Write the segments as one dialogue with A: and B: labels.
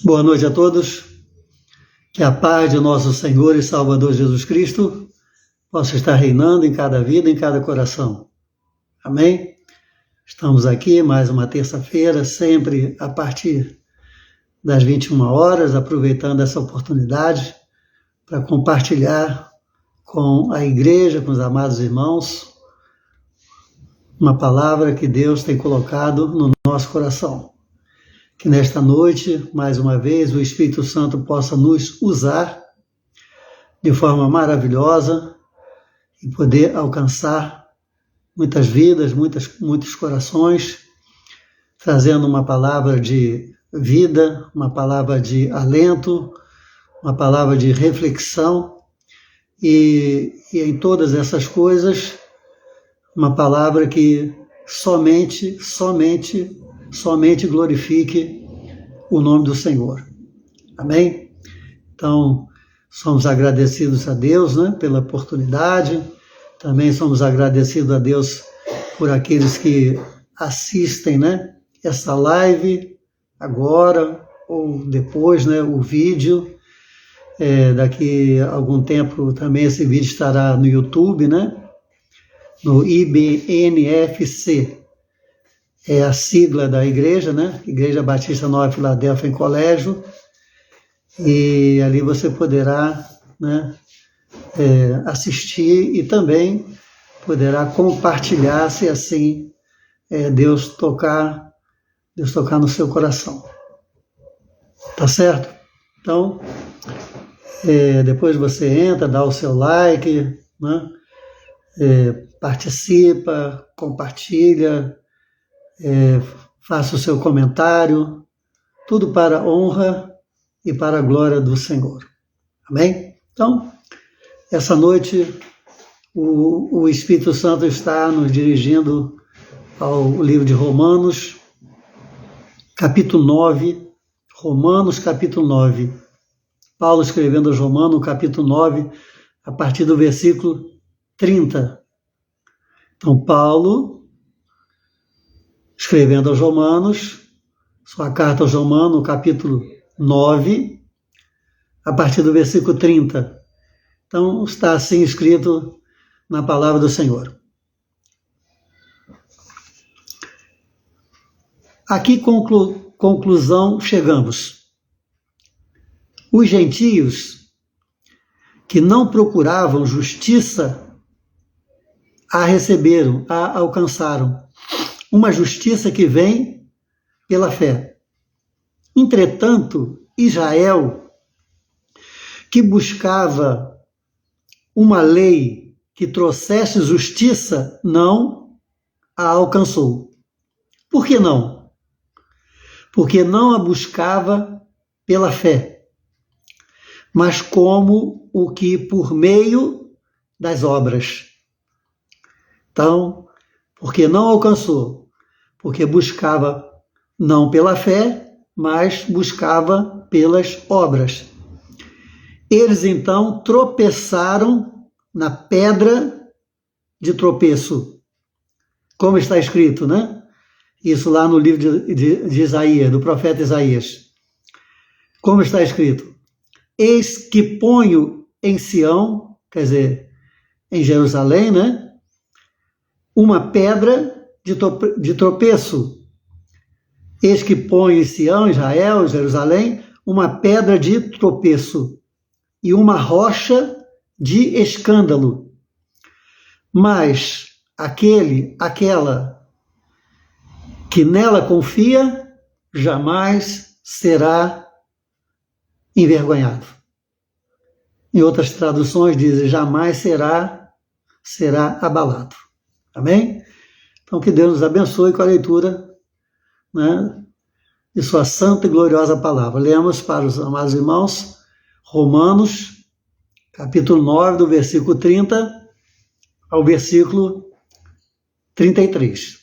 A: Boa noite a todos. Que a paz de nosso Senhor e Salvador Jesus Cristo possa estar reinando em cada vida, em cada coração. Amém? Estamos aqui mais uma terça-feira, sempre a partir das 21 horas, aproveitando essa oportunidade para compartilhar com a igreja, com os amados irmãos, uma palavra que Deus tem colocado no nosso coração. Que nesta noite, mais uma vez, o Espírito Santo possa nos usar de forma maravilhosa e poder alcançar muitas vidas, muitos corações, trazendo uma palavra de vida, uma palavra de alento, uma palavra de reflexão e em todas essas coisas, uma palavra que somente glorifique o nome do Senhor. Amém? Então, somos agradecidos a Deus, né, pela oportunidade. Também somos agradecidos a Deus por aqueles que assistem, né, essa live agora ou depois, né, o vídeo. Daqui a algum tempo também esse vídeo estará no YouTube, né, no IBNFC. É a sigla da igreja, né? Igreja Batista Nova Filadélfia em Colégio, e ali você poderá, né, assistir e também poderá compartilhar, se assim Deus tocar no seu coração. Tá certo? Então, depois você entra, dá o seu like, né? Participa, compartilha, faça o seu comentário, tudo para a honra e para a glória do Senhor. Amém? Então, essa noite, o Espírito Santo está nos dirigindo ao livro de Romanos, capítulo 9. Romanos, capítulo 9. Paulo escrevendo aos Romanos, capítulo 9, a partir do versículo 30. Então, Paulo, escrevendo aos Romanos, sua carta aos Romanos, capítulo 9, a partir do versículo 30. Então, está assim escrito na palavra do Senhor. A que conclusão chegamos? Os gentios que não procuravam justiça a receberam, a alcançaram. Uma justiça que vem pela fé. Entretanto, Israel, que buscava uma lei que trouxesse justiça, não a alcançou. Por que não? Porque não a buscava pela fé, mas como o que por meio das obras. Então, porque não alcançou, porque buscava não pela fé, mas buscava pelas obras. Eles então tropeçaram na pedra de tropeço, como está escrito, né? Isso lá no livro de Isaías, do profeta Isaías. Como está escrito? Eis que ponho em Sião, quer dizer, em Jerusalém, né? Uma pedra de tropeço. Eis que põe em Sião, Israel, Jerusalém, uma pedra de tropeço e uma rocha de escândalo. Mas aquela que nela confia, jamais será envergonhado. Em outras traduções dizem, jamais será abalado. Amém? Então, que Deus nos abençoe com a leitura, né, de sua santa e gloriosa palavra. Lemos para os amados irmãos, Romanos, capítulo 9, do versículo 30 ao versículo 33.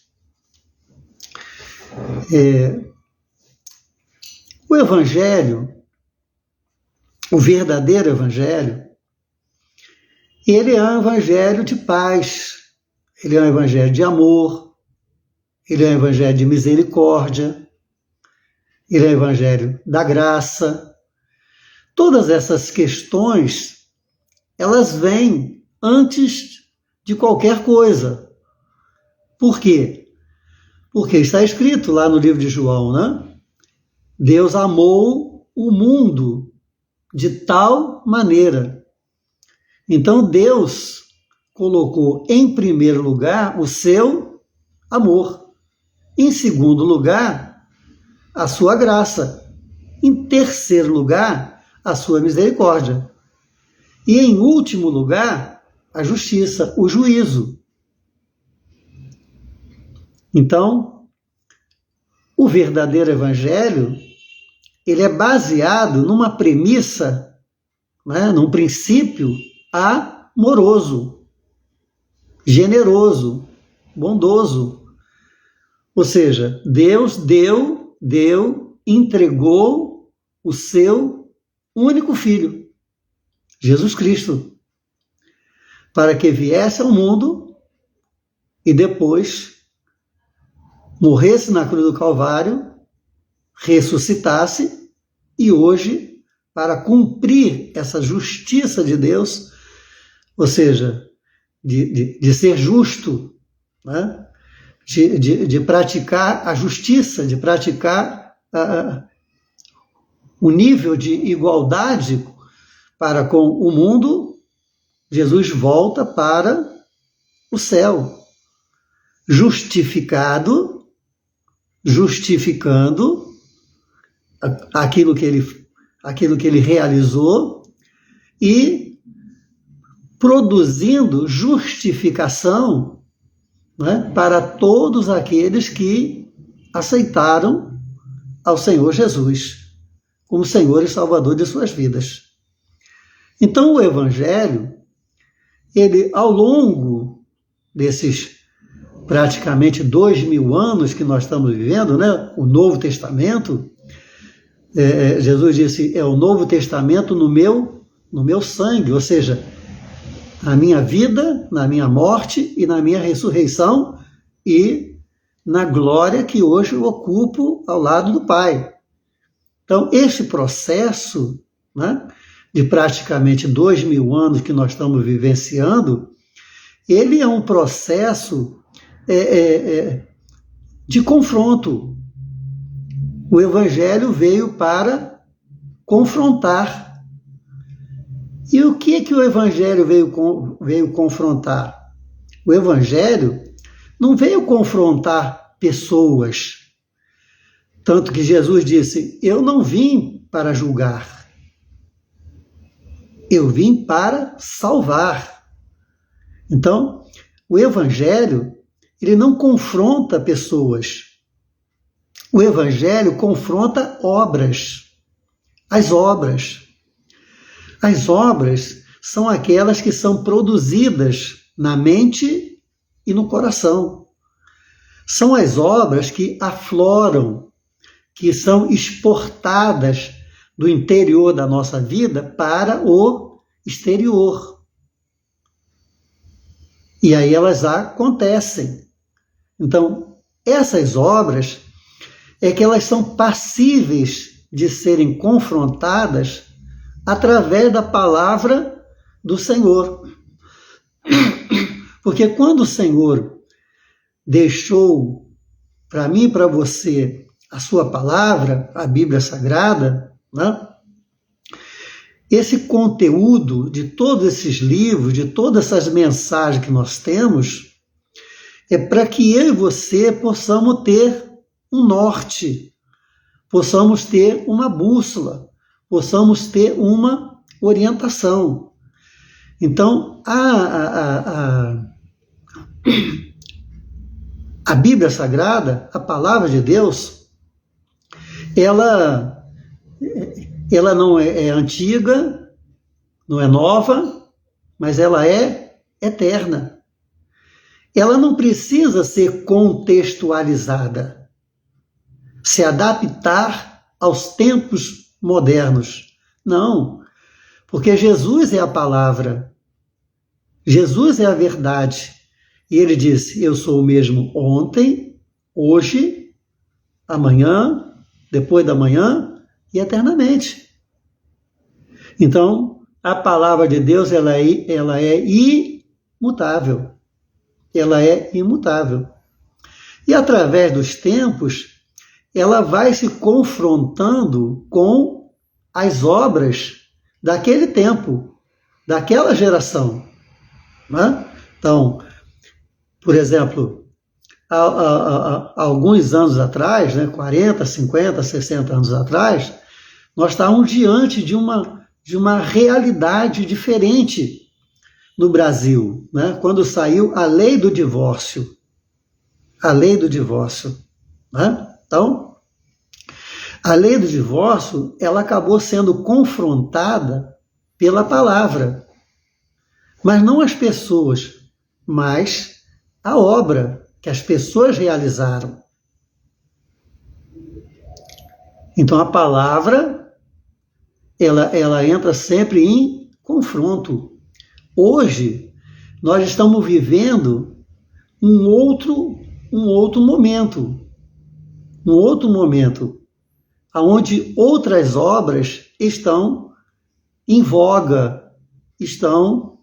A: O Evangelho, o verdadeiro Evangelho, ele é um Evangelho de paz, ele é um Evangelho de amor, ele é um Evangelho de misericórdia, ele é o evangelho da graça. Todas essas questões, elas vêm antes de qualquer coisa. Por quê? Porque está escrito lá no livro de João, né? Deus amou o mundo de tal maneira. Então Deus colocou em primeiro lugar o seu amor. Em segundo lugar, a sua graça. Em terceiro lugar, a sua misericórdia. E em último lugar, a justiça, o juízo. Então, o verdadeiro evangelho, ele é baseado numa premissa, né, num princípio amoroso, generoso, bondoso. Ou seja, Deus entregou o seu único filho, Jesus Cristo, para que viesse ao mundo e depois morresse na cruz do Calvário, ressuscitasse e hoje, para cumprir essa justiça de Deus, ou seja, de ser justo, né? De praticar a justiça, de praticar o nível de igualdade para com o mundo, Jesus volta para o céu, justificando aquilo que ele realizou e produzindo justificação, né, para todos aqueles que aceitaram ao Senhor Jesus como Senhor e Salvador de suas vidas. Então o Evangelho, ele ao longo desses praticamente 2000 anos que nós estamos vivendo, né, o Novo Testamento, Jesus disse, é o Novo Testamento no meu sangue, ou seja, na minha vida, na minha morte e na minha ressurreição e na glória que hoje eu ocupo ao lado do Pai. Então, esse processo, né, de praticamente 2000 anos que nós estamos vivenciando, ele é um processo de confronto. O Evangelho veio para confrontar. E o que o Evangelho veio confrontar? O Evangelho não veio confrontar pessoas. Tanto que Jesus disse, eu não vim para julgar, eu vim para salvar. Então, o Evangelho, ele não confronta pessoas. O Evangelho confronta obras. As obras. As obras são aquelas que são produzidas na mente e no coração. São as obras que afloram, que são exportadas do interior da nossa vida para o exterior. E aí elas acontecem. Então, essas obras é que elas são passíveis de serem confrontadas através da palavra do Senhor. Porque quando o Senhor deixou para mim e para você a sua palavra, a Bíblia Sagrada, né? Esse conteúdo de todos esses livros, de todas essas mensagens que nós temos, é para que eu e você possamos ter um norte, possamos ter uma bússola, possamos ter uma orientação. Então, a Bíblia Sagrada, a Palavra de Deus, ela não é antiga, não é nova, mas ela é eterna. Ela não precisa ser contextualizada, se adaptar aos tempos modernos. Não, porque Jesus é a palavra, Jesus é a verdade. E ele disse, eu sou o mesmo ontem, hoje, amanhã, depois da manhã e eternamente. Então, a palavra de Deus ela é imutável. Ela é imutável. E através dos tempos, ela vai se confrontando com as obras daquele tempo, daquela geração. Né? Então, por exemplo, há alguns anos atrás, né, 40, 50, 60 anos atrás, nós estávamos diante de uma realidade diferente no Brasil, né? Quando saiu a lei do divórcio. A lei do divórcio. Né? Então, a lei do divórcio, ela acabou sendo confrontada pela palavra. Mas não as pessoas, mas a obra que as pessoas realizaram. Então, a palavra, ela entra sempre em confronto. Hoje, nós estamos vivendo um outro momento, onde outras obras estão em voga, estão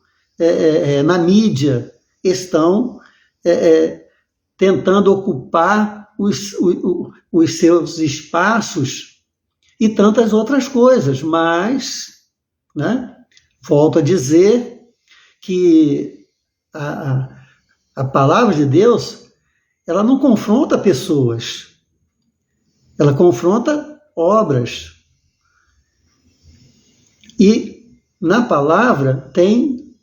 A: na mídia, estão tentando ocupar os seus espaços e tantas outras coisas, mas, né, volto a dizer que a palavra de Deus, ela não confronta pessoas, ela confronta obras. E na palavra tem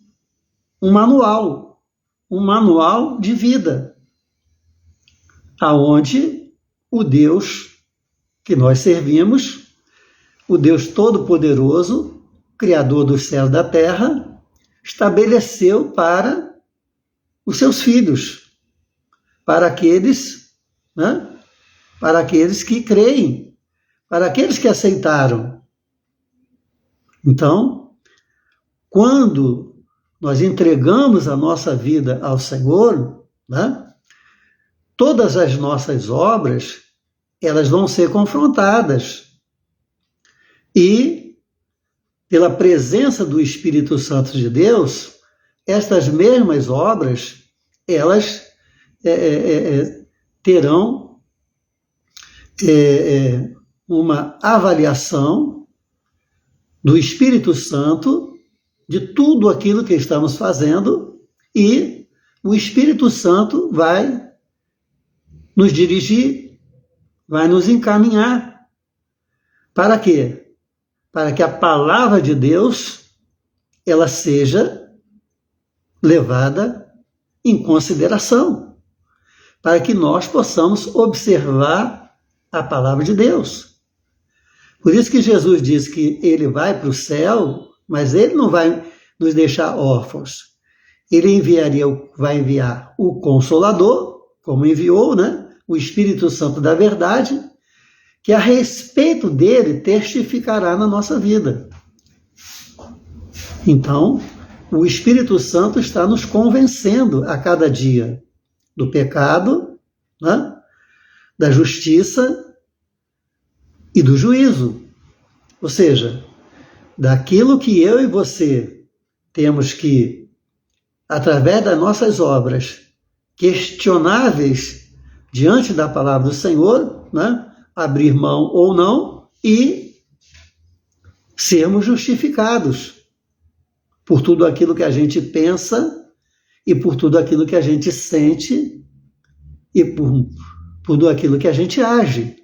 A: um manual de vida, aonde o Deus que nós servimos, o Deus Todo-Poderoso, Criador dos céus e da terra, estabeleceu para os seus filhos, para aqueles, né, para aqueles que creem, para aqueles que aceitaram. Então, quando nós entregamos a nossa vida ao Senhor, né, todas as nossas obras, elas vão ser confrontadas. E, pela presença do Espírito Santo de Deus, estas mesmas obras, elas terão uma avaliação do Espírito Santo de tudo aquilo que estamos fazendo, e o Espírito Santo vai nos dirigir, vai nos encaminhar. Para quê? Para que a palavra de Deus ela seja levada em consideração, para que nós possamos observar a palavra de Deus. Por isso que Jesus diz que ele vai para o céu, mas ele não vai nos deixar órfãos. Ele vai enviar o Consolador, como enviou, né? O Espírito Santo da verdade, que a respeito dele testificará na nossa vida. Então, o Espírito Santo está nos convencendo a cada dia do pecado, né? Da justiça e do juízo. Ou seja, daquilo que eu e você temos que, através das nossas obras questionáveis diante da palavra do Senhor, né? Abrir mão ou não e sermos justificados por tudo aquilo que a gente pensa e por tudo aquilo que a gente sente e por tudo aquilo que a gente age.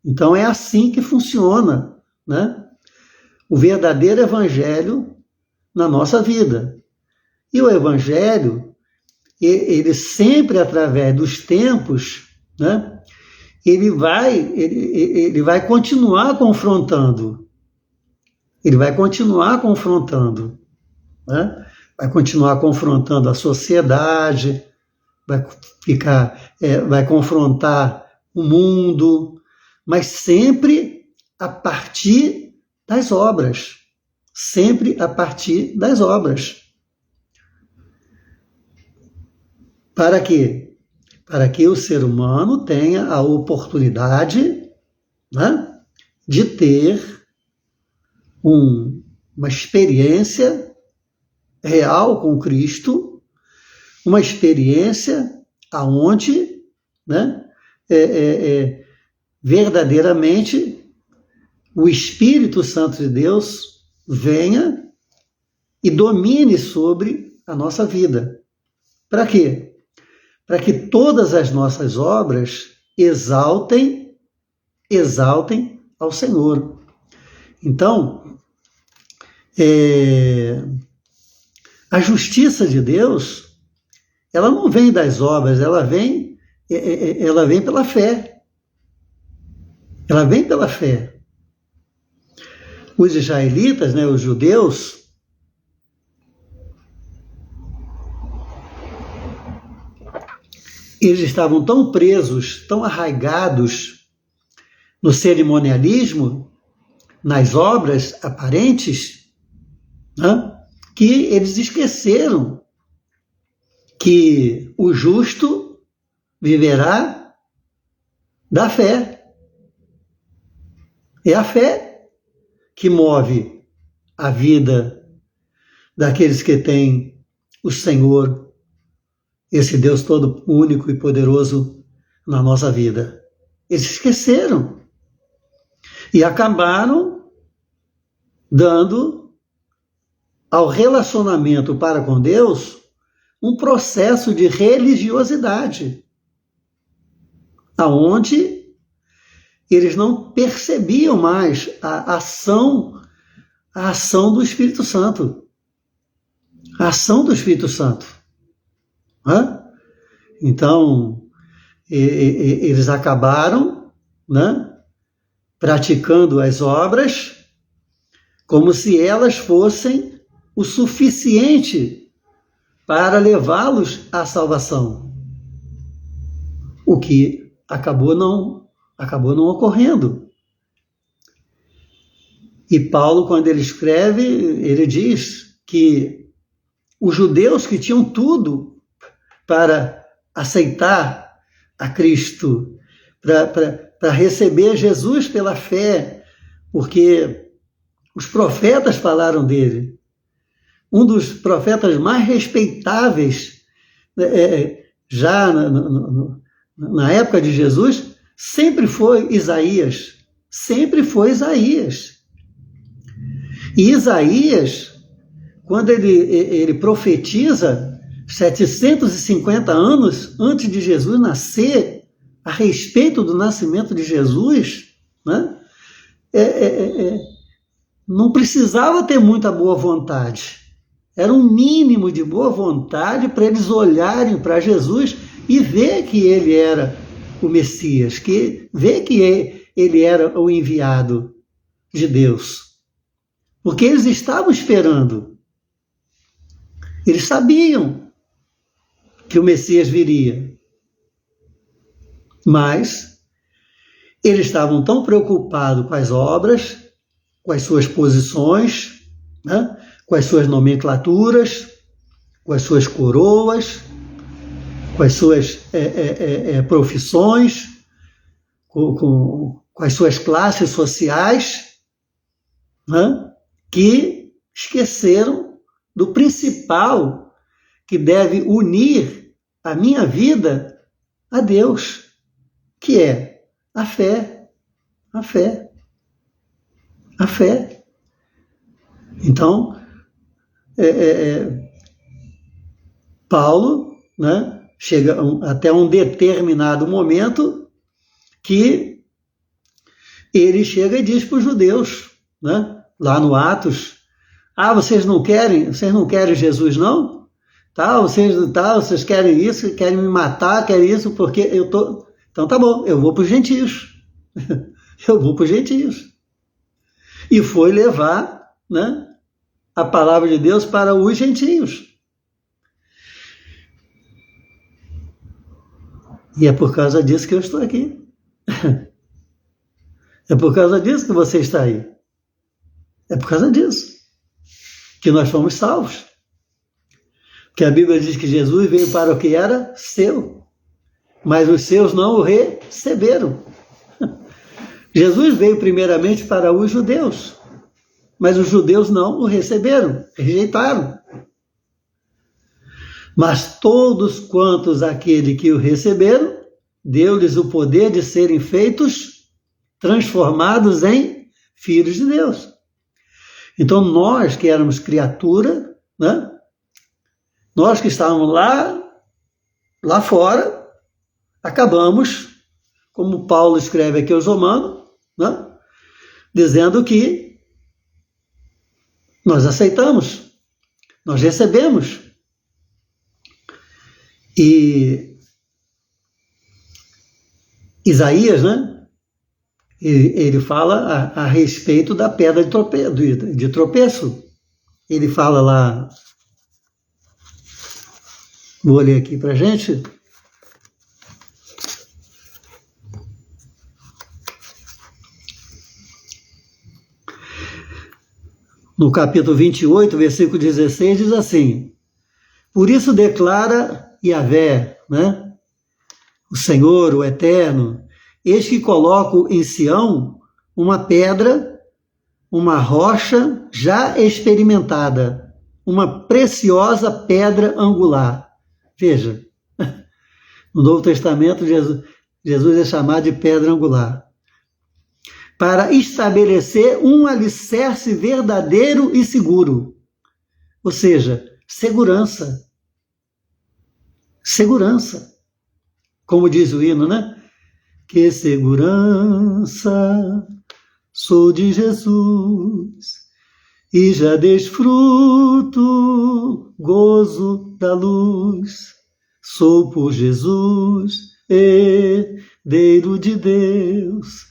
A: Então é assim que funciona, né? O verdadeiro evangelho na nossa vida. E o evangelho, ele sempre através dos tempos, né? Ele vai continuar confrontando. Ele vai continuar confrontando, né? Vai continuar confrontando a sociedade, vai confrontar o mundo, mas sempre a partir das obras. Sempre a partir das obras. Para quê? Para que o ser humano tenha a oportunidade né, de ter uma experiência real com Cristo, uma experiência aonde, né, verdadeiramente o Espírito Santo de Deus venha e domine sobre a nossa vida. Para quê? Para que todas as nossas obras exaltem ao Senhor. Então, a justiça de Deus, ela não vem das obras, ela vem pela fé. Ela vem pela fé. Os israelitas, né, os judeus, eles estavam tão presos, tão arraigados no cerimonialismo, nas obras aparentes, né, que eles esqueceram que o justo viverá da fé. É a fé que move a vida daqueles que têm o Senhor, esse Deus todo único e poderoso na nossa vida. Eles esqueceram e acabaram dando ao relacionamento para com Deus um processo de religiosidade, aonde eles não percebiam mais a ação do Espírito Santo. A ação do Espírito Santo. Então, eles acabaram, né, praticando as obras como se elas fossem o suficiente para levá-los à salvação. O que acabou não ocorrendo. E Paulo, quando ele escreve, ele diz que os judeus que tinham tudo para aceitar a Cristo, para receber Jesus pela fé, porque os profetas falaram dele. Um dos profetas mais respeitáveis, já na época de Jesus, sempre foi Isaías. Sempre foi Isaías. E Isaías, quando ele profetiza 750 anos antes de Jesus nascer, a respeito do nascimento de Jesus, né, não precisava ter muita boa vontade. Era um mínimo de boa vontade para eles olharem para Jesus e ver que ele era o Messias, ver que ele era o enviado de Deus. Porque eles estavam esperando. Eles sabiam que o Messias viria. Mas eles estavam tão preocupados com as obras, com as suas posições, né, com as suas nomenclaturas, com as suas coroas, com as suas profissões, com as suas classes sociais, né, que esqueceram do principal que deve unir a minha vida a Deus, que é a fé. A fé. A fé. Então, Paulo, né, chega até um determinado momento que ele chega e diz para os judeus, né, lá no Atos, vocês não querem Jesus, não? Vocês querem isso, querem me matar, querem isso, porque eu tô. Então tá bom, eu vou para os gentios. Eu vou para os gentios. E foi levar, né, a palavra de Deus para os gentios. E é por causa disso que eu estou aqui. É por causa disso que você está aí. É por causa disso que nós fomos salvos. Porque a Bíblia diz que Jesus veio para o que era seu, mas os seus não o receberam. Jesus veio primeiramente para os judeus, mas os judeus não o receberam, rejeitaram. Mas todos quantos aquele que o receberam, deu-lhes o poder de serem feitos, transformados em filhos de Deus. Então nós que éramos criatura, né? Nós que estávamos lá fora, acabamos, como Paulo escreve aqui aos Romanos, né? Dizendo que nós aceitamos, nós recebemos. E Isaías, né? Ele fala a respeito da pedra de tropeço. Ele fala lá, vou ler aqui para a gente. No capítulo 28, versículo 16, diz assim: por isso declara Yahvé, né? O Senhor, o Eterno, eis que coloco em Sião uma pedra, uma rocha já experimentada, uma preciosa pedra angular. Veja, no Novo Testamento, Jesus é chamado de pedra angular, para estabelecer um alicerce verdadeiro e seguro. Ou seja, segurança. Segurança. Como diz o hino, né? Que segurança sou de Jesus e já desfruto gozo da luz. Sou por Jesus, herdeiro de Deus.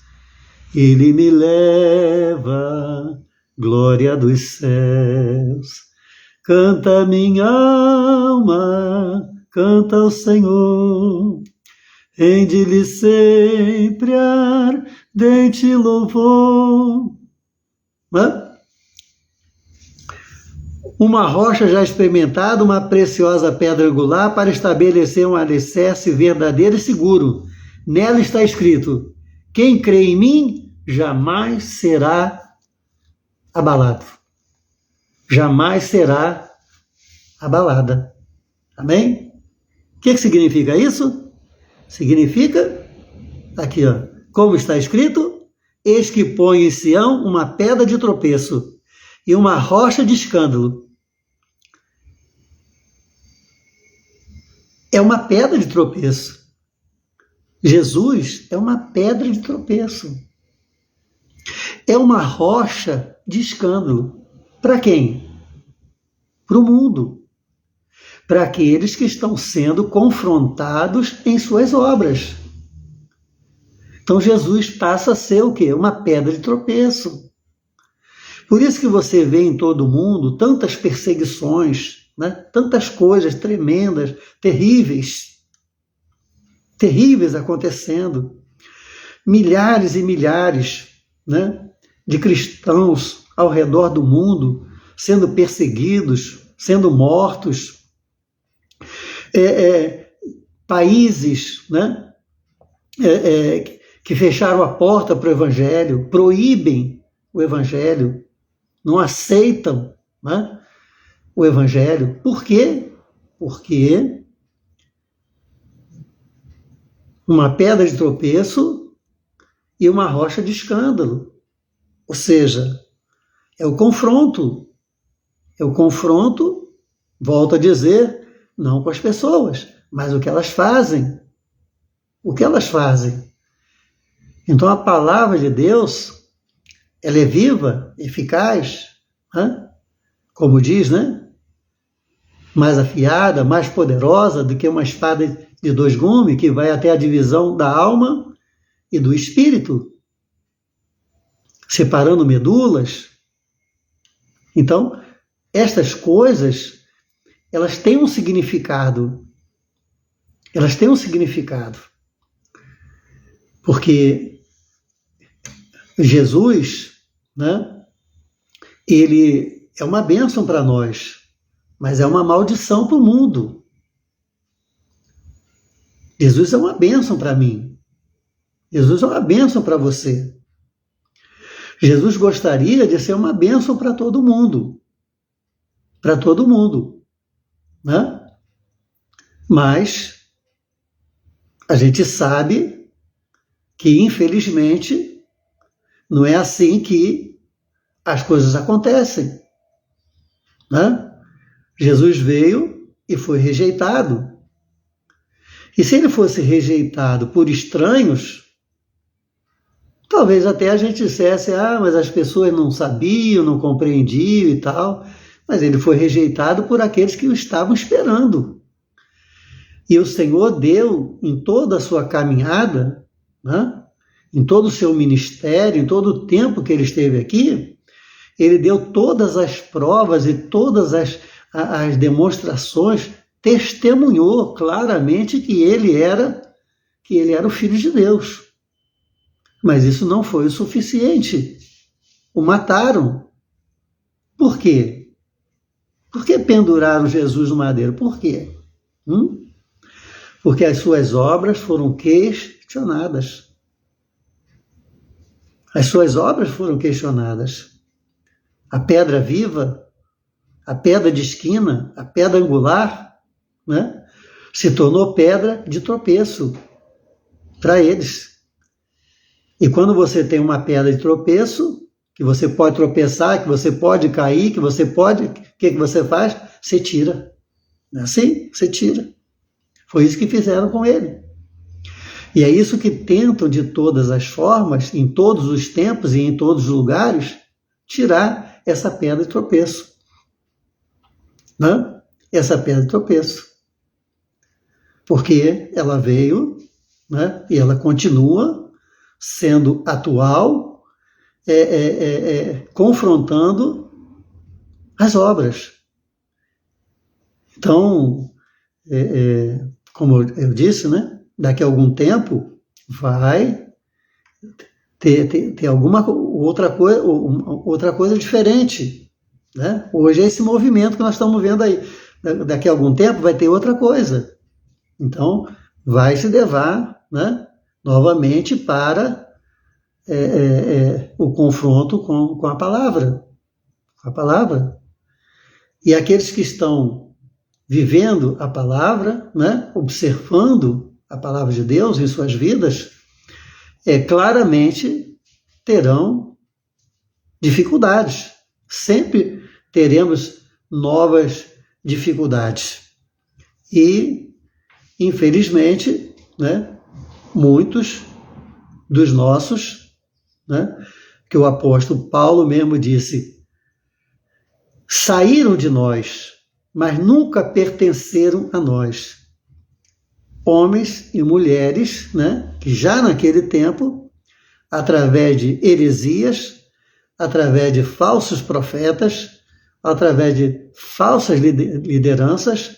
A: Ele me leva, glória dos céus. Canta minha alma, canta ao Senhor. Rende-lhe sempre ardente louvor. Uma rocha já experimentada, uma preciosa pedra angular para estabelecer um alicerce verdadeiro e seguro. Nela está escrito: quem crê em mim jamais será abalado. Jamais será abalada. Amém? O que significa isso? Significa, aqui, ó, como está escrito: eis que põe em Sião uma pedra de tropeço e uma rocha de escândalo. É uma pedra de tropeço. Jesus é uma pedra de tropeço. É uma rocha de escândalo. Para quem? Para o mundo. Para aqueles que estão sendo confrontados em suas obras. Então Jesus passa a ser o quê? Uma pedra de tropeço. Por isso que você vê em todo o mundo tantas perseguições, né? Tantas coisas tremendas, terríveis acontecendo. Milhares e milhares, né, de cristãos ao redor do mundo sendo perseguidos, sendo mortos. Países, né, que fecharam a porta para o Evangelho, proíbem o Evangelho, não aceitam, né, o Evangelho. Por quê? Porque uma pedra de tropeço e uma rocha de escândalo. Ou seja, é o confronto. É o confronto, volto a dizer, não com as pessoas, mas o que elas fazem. O que elas fazem. Então a palavra de Deus, ela é viva, eficaz, né? Como diz, né? Mais afiada, mais poderosa do que uma espada de dois gumes, que vai até a divisão da alma e do espírito, separando medulas. Então, estas coisas, elas têm um significado. Elas têm um significado. Porque Jesus, né, ele é uma bênção para nós, mas é uma maldição para o mundo. Jesus é uma bênção para mim. Jesus é uma bênção para você. Jesus gostaria de ser uma bênção para todo mundo. Para todo mundo. Né? Mas a gente sabe que, infelizmente, não é assim que as coisas acontecem. Né? Jesus veio e foi rejeitado. E se ele fosse rejeitado por estranhos, talvez até a gente dissesse, mas as pessoas não sabiam, não compreendiam e tal, mas ele foi rejeitado por aqueles que o estavam esperando. E o Senhor deu, em toda a sua caminhada, né, em todo o seu ministério, em todo o tempo que ele esteve aqui, ele deu todas as provas e todas as demonstrações, testemunhou claramente que ele era o Filho de Deus. Mas isso não foi o suficiente. O mataram. Por quê? Por que penduraram Jesus no madeiro? Por quê? Porque as suas obras foram questionadas. As suas obras foram questionadas. A pedra viva, a pedra de esquina, a pedra angular, né, se tornou pedra de tropeço para eles. E quando você tem uma pedra de tropeço, que você pode tropeçar, que você pode cair, que você pode... O que você faz? Você tira. Não é assim? Você tira. Foi isso que fizeram com ele. E é isso que tentam de todas as formas, em todos os tempos e em todos os lugares, tirar essa pedra de tropeço. Né? Essa pedra de tropeço. Porque ela veio, né, e ela continua sendo atual, confrontando as obras. Então, como eu disse, né, daqui a algum tempo vai ter alguma outra coisa diferente. Né? Hoje é esse movimento que nós estamos vendo aí. Daqui a algum tempo vai ter outra coisa. Então, vai se levar, né, novamente para o confronto com a palavra. A palavra. E aqueles que estão vivendo a palavra, né, observando a palavra de Deus em suas vidas, claramente terão dificuldades. Sempre teremos novas dificuldades. E, infelizmente, né, muitos dos nossos, né, que o apóstolo Paulo mesmo disse, saíram de nós, mas nunca pertenceram a nós. Homens e mulheres, né, que já naquele tempo, através de heresias, através de falsos profetas, através de falsas lideranças,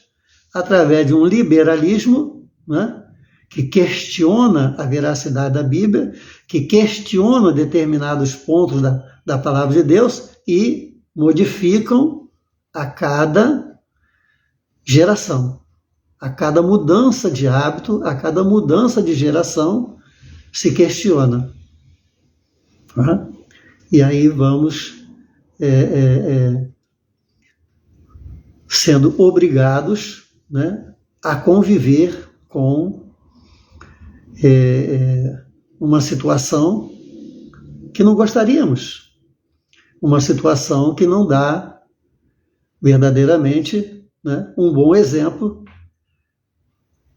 A: através de um liberalismo, né, que questiona a veracidade da Bíblia, que questiona determinados pontos da palavra de Deus e modificam a cada geração. A cada mudança de hábito, a cada mudança de geração, se questiona. Tá? E aí vamos sendo obrigados, né, a conviver com uma situação que não gostaríamos, uma situação que não dá verdadeiramente, né, um bom exemplo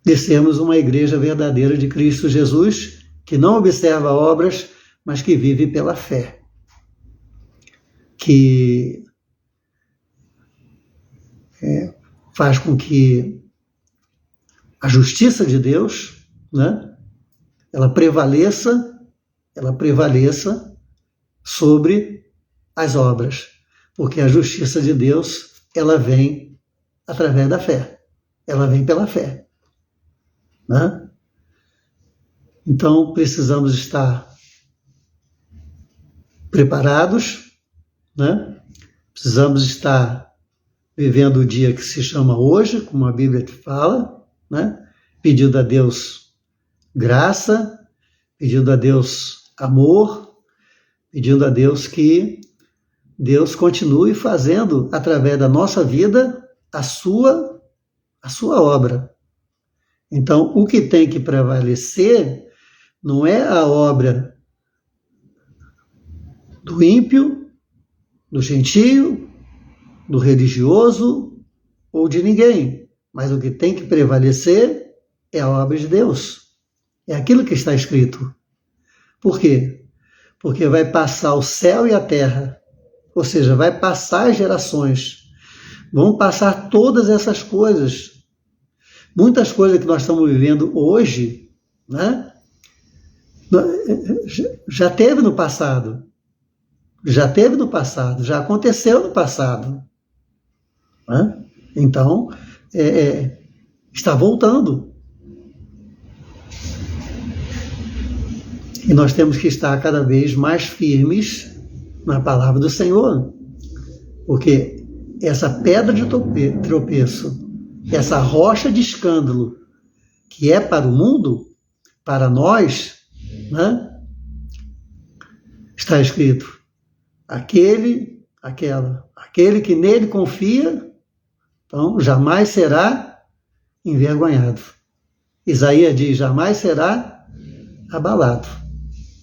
A: de sermos uma igreja verdadeira de Cristo Jesus, que não observa obras, mas que vive pela fé. Que faz com que a justiça de Deus, né, ela prevaleça sobre as obras, porque a justiça de Deus, ela vem através da fé, ela vem pela fé. Né? Então, precisamos estar preparados, né? Precisamos estar vivendo o dia que se chama hoje, como a Bíblia fala, né? Pedindo a Deus graça, pedindo a Deus amor, pedindo a Deus que Deus continue fazendo, através da nossa vida, a sua obra. Então, o que tem que prevalecer não é a obra do ímpio, do gentio, do religioso ou de ninguém, mas o que tem que prevalecer é a obra de Deus. É aquilo que está escrito. Por quê? Porque vai passar o céu e a terra, ou seja, vai passar as gerações, vão passar todas essas coisas. Muitas coisas que nós estamos vivendo hoje, né, já teve no passado. Já teve no passado, já aconteceu no passado. Né? Então, está voltando. E nós temos que estar cada vez mais firmes na palavra do Senhor. Porque essa pedra de tropeço, essa rocha de escândalo, que é para o mundo, para nós, né? Está escrito, aquele que nele confia, então jamais será envergonhado. Isaías diz, jamais será abalado.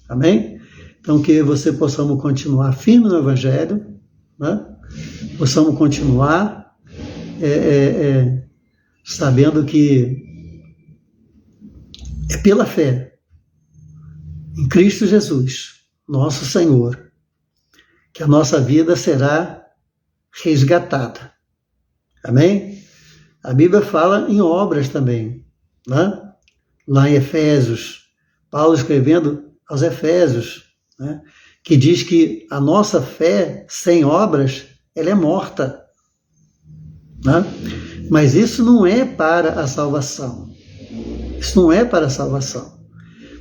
A: Amém? Então, que você possamos continuar firme no Evangelho, né? Possamos continuar sabendo que é pela fé em Cristo Jesus, nosso Senhor, que a nossa vida será resgatada. Amém? A Bíblia fala em obras também, né? Lá em Efésios, Paulo escrevendo aos Efésios, né? Que diz que a nossa fé sem obras, ela é morta. Né? Mas isso não é para a salvação. Isso não é para a salvação.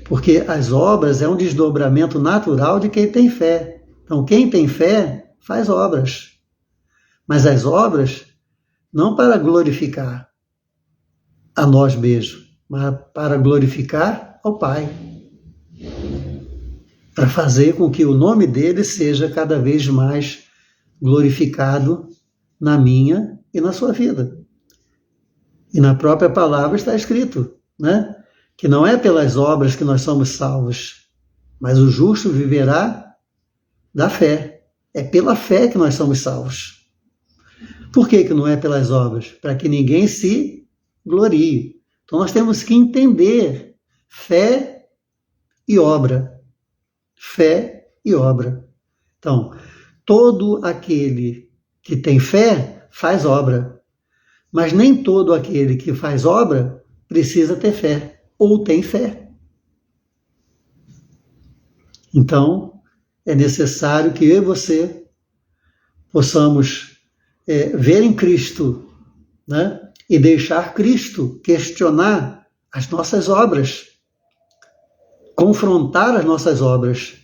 A: Porque as obras é um desdobramento natural de quem tem fé. Então, quem tem fé faz obras. Mas as obras não para glorificar a nós mesmos, mas para glorificar ao Pai. Para fazer com que o nome dele seja cada vez mais glorificado na minha e na sua vida. E na própria palavra está escrito, né? Que não é pelas obras que nós somos salvos, mas o justo viverá da fé. É pela fé que nós somos salvos. Por que não é pelas obras? Para que ninguém se glorie. Então nós temos que entender fé e obra. Fé e obra. Então, todo aquele que tem fé faz obra, mas nem todo aquele que faz obra precisa ter fé, ou tem fé. Então, é necessário que eu e você possamos ver em Cristo, né? E deixar Cristo questionar as nossas obras, confrontar as nossas obras,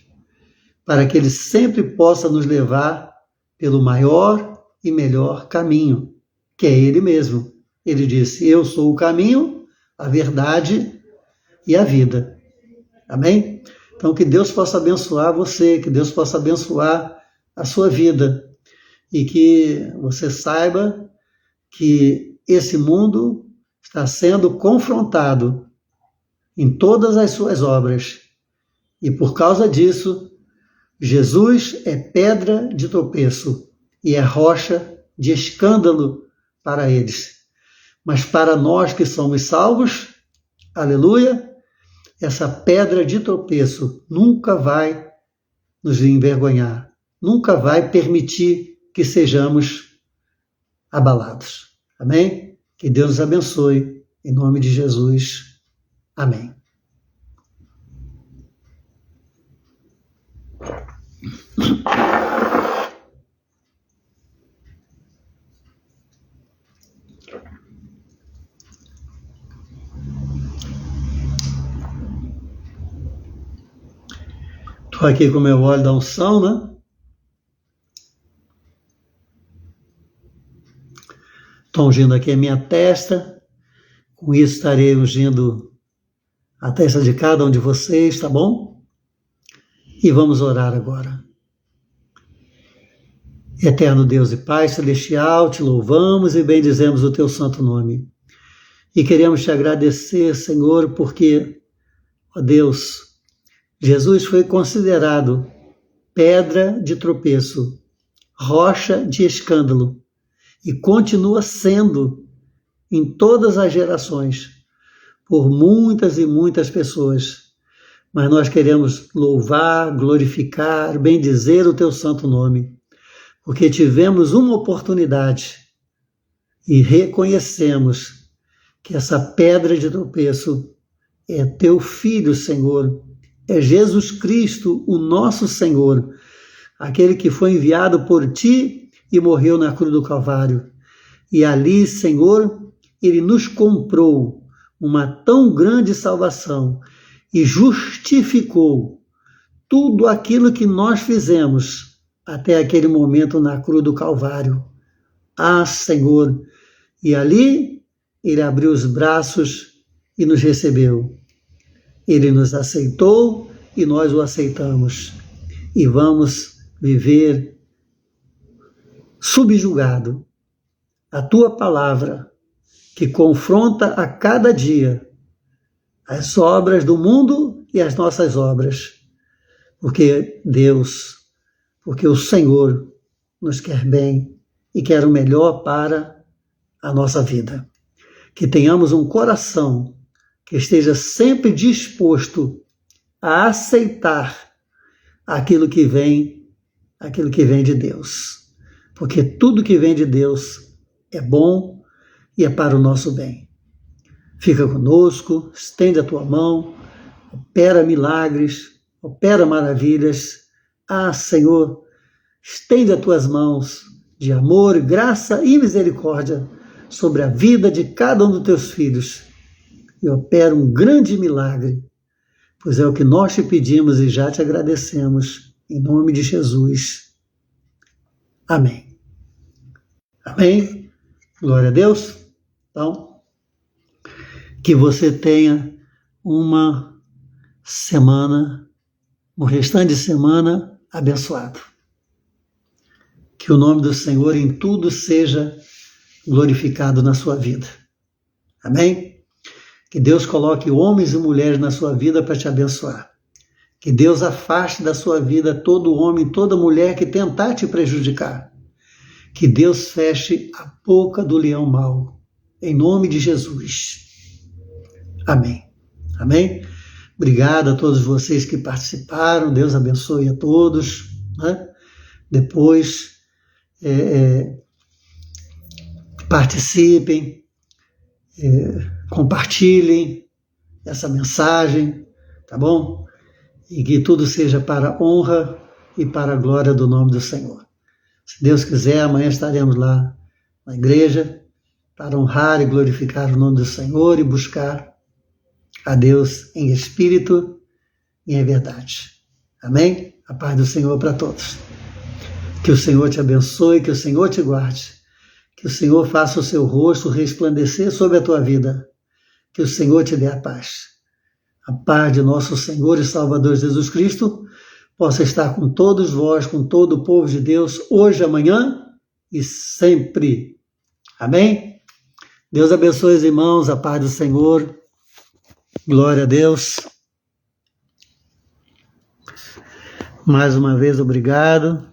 A: para que Ele sempre possa nos levar pelo maior e melhor caminho, que é Ele mesmo. Ele disse, eu sou o caminho, a verdade e a vida. Amém? Então, que Deus possa abençoar você, que Deus possa abençoar a sua vida, e que você saiba que esse mundo está sendo confrontado em todas as suas obras, e por causa disso, Jesus é pedra de tropeço e é rocha de escândalo para eles. Mas para nós que somos salvos, aleluia, essa pedra de tropeço nunca vai nos envergonhar, nunca vai permitir que sejamos abalados. Amém? Que Deus nos abençoe, em nome de Jesus. Amém. Estou aqui com o meu óleo da unção, né? Estou ungindo aqui a minha testa. Com isso estarei ungindo a testa de cada um de vocês, tá bom? E vamos orar agora. Eterno Deus e Pai celestial, te louvamos e bendizemos o teu santo nome. E queremos te agradecer, Senhor, porque, ó Deus, Jesus foi considerado pedra de tropeço, rocha de escândalo, e continua sendo em todas as gerações, por muitas e muitas pessoas. Mas nós queremos louvar, glorificar, bendizer o teu santo nome, porque tivemos uma oportunidade e reconhecemos que essa pedra de tropeço é teu Filho, Senhor, é Jesus Cristo, o nosso Senhor, aquele que foi enviado por ti e morreu na cruz do Calvário. E ali, Senhor, ele nos comprou uma tão grande salvação e justificou tudo aquilo que nós fizemos até aquele momento na cruz do Calvário. Ah, Senhor! E ali ele abriu os braços e nos recebeu. Ele nos aceitou e nós o aceitamos. E vamos viver subjugado à tua palavra, que confronta a cada dia as obras do mundo e as nossas obras. Porque Deus, porque o Senhor nos quer bem e quer o melhor para a nossa vida. Que tenhamos um coração que esteja sempre disposto a aceitar aquilo que vem de Deus. Porque tudo que vem de Deus é bom e é para o nosso bem. Fica conosco, estende a tua mão, opera milagres, opera maravilhas. Ah, Senhor, estende as tuas mãos de amor, graça e misericórdia sobre a vida de cada um dos teus filhos e opera um grande milagre, pois é o que nós te pedimos e já te agradecemos, em nome de Jesus. Amém. Amém. Glória a Deus. Então, que você tenha uma semana, um restante de semana abençoado. Que o nome do Senhor em tudo seja glorificado na sua vida. Amém? Que Deus coloque homens e mulheres na sua vida para te abençoar. Que Deus afaste da sua vida todo homem, toda mulher que tentar te prejudicar. Que Deus feche a boca do leão mau. Em nome de Jesus. Amém. Amém? Obrigado a todos vocês que participaram. Deus abençoe a todos. Né? Depois, participem, compartilhem essa mensagem, tá bom? E que tudo seja para a honra e para a glória do nome do Senhor. Se Deus quiser, amanhã estaremos lá na igreja para honrar e glorificar o nome do Senhor e buscar a Deus em espírito e em verdade. Amém? A paz do Senhor para todos. Que o Senhor te abençoe, que o Senhor te guarde, que o Senhor faça o seu rosto resplandecer sobre a tua vida, que o Senhor te dê a paz. A paz de nosso Senhor e Salvador Jesus Cristo possa estar com todos vós, com todo o povo de Deus, hoje, amanhã e sempre. Amém? Deus abençoe os irmãos, a paz do Senhor. Glória a Deus. Mais uma vez, obrigado.